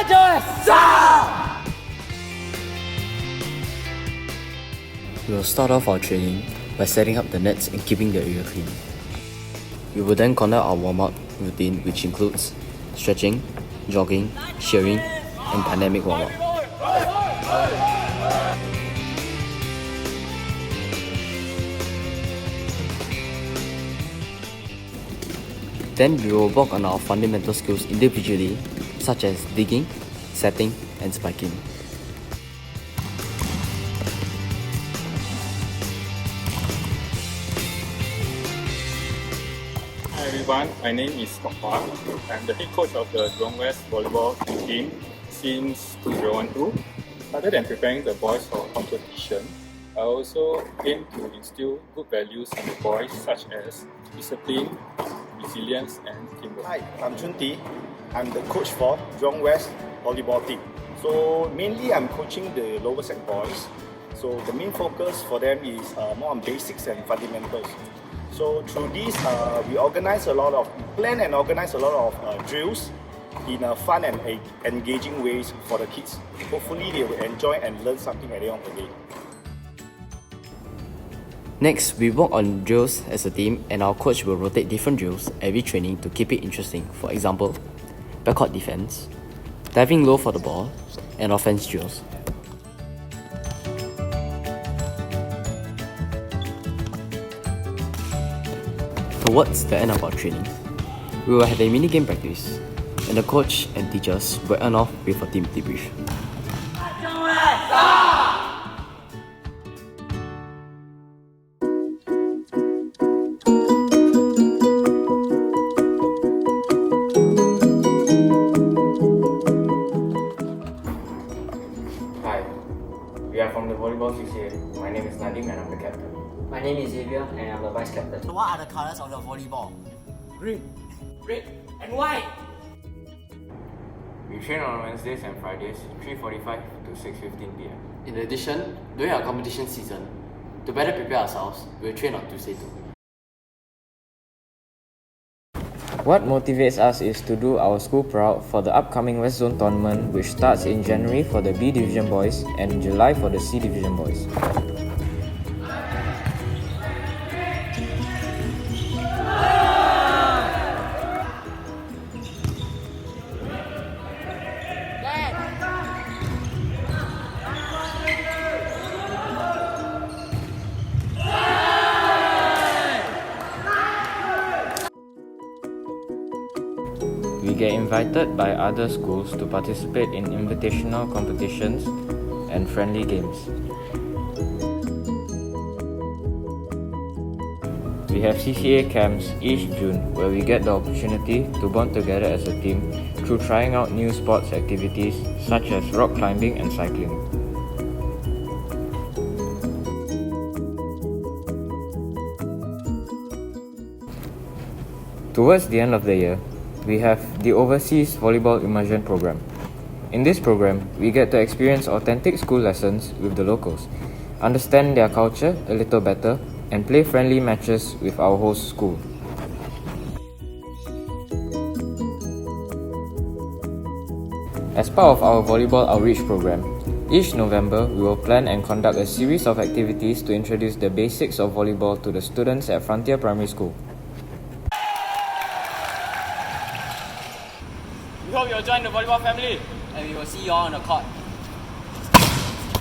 We will start off our training by setting up the nets and keeping the area clean. We will then conduct our warm-up routine, which includes stretching, jogging, shearing, and dynamic warm-up. Then we will work on our fundamental skills individually, such as digging, setting, and spiking. Hi everyone, my name is Kok Hua. I'm the head coach of the JWSS Volleyball team since 2012. Other than preparing the boys for competition, I also aim to instill good values in the boys such as discipline, resilience, and teamwork. Hi, I'm Chun Wei. I'm the coach for JWSS Volleyball team. So mainly I'm coaching the lower sec boys. So the main focus for them is more on basics and fundamentals. So through this, we plan and organize a lot of drills in a fun and engaging ways for the kids. Hopefully they will enjoy and learn something at the end of the day. Next, we work on drills as a team, and our coach will rotate different drills every training to keep it interesting. For example, backcourt defense, diving low for the ball, and offense drills. Towards the end of our training, we will have a mini game practice, and the coach and teachers will end off with a team debrief. Hi, we are from the Volleyball CCA. My name is Nadim and I'm the captain. My name is Xavier and I'm the vice captain. So what are the colours of the volleyball? Green, red and white. We train on Wednesdays and Fridays, 3:45 to 6:15 p.m. In addition, during our competition season, to better prepare ourselves, we'll train on Tuesday too. What motivates us is to do our school proud for the upcoming West Zone tournament, which starts in January for the B Division boys and in July for the C Division boys. We get invited by other schools to participate in invitational competitions and friendly games. We have CCA camps each June where we get the opportunity to bond together as a team through trying out new sports activities such as rock climbing and cycling. Towards the end of the year, we have the Overseas Volleyball Immersion Program. In this program, we get to experience authentic school lessons with the locals, understand their culture a little better, and play friendly matches with our host school. As part of our volleyball outreach program, each November we will plan and conduct a series of activities to introduce the basics of volleyball to the students at Frontier Primary School. We hope you'll join the volleyball family. And we will see you all on the court.